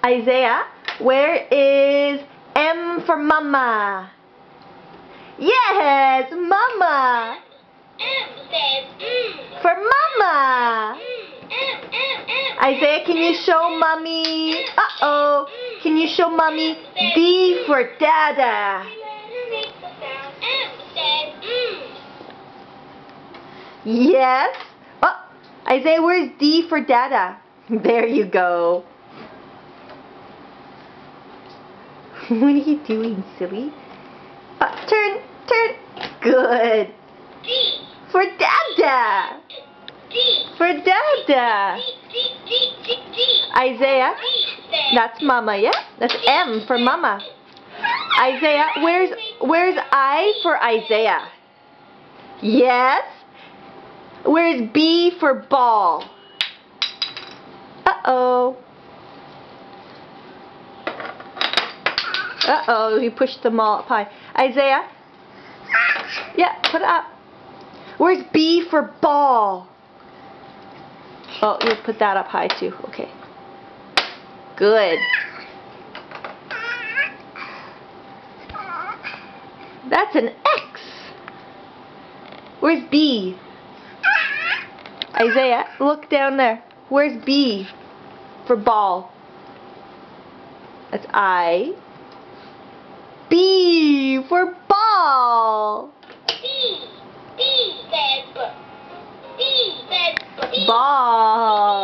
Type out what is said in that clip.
Isaiah, where is M for mama? Yes, mama. M says For mama. Isaiah, can you show mommy? Uh-oh. Can you show mommy? D for dada. Yes. Oh, Isaiah, where's D for dada? There you go. What are you doing, silly? Turn. Good. D. For dada. D. For dada. D. Isaiah, that's mama, yeah? That's M for mama. Isaiah, where's I for Isaiah? Yes. Where's B for ball? Uh-oh. Uh-oh, he pushed them all up high. Isaiah? Yeah, put it up. Where's B for ball? Oh, you put that up high too. Okay. Good. That's an X. Where's B? Isaiah, look down there. Where's B for ball? That's I. B for ball. D says B. D says B. Ball.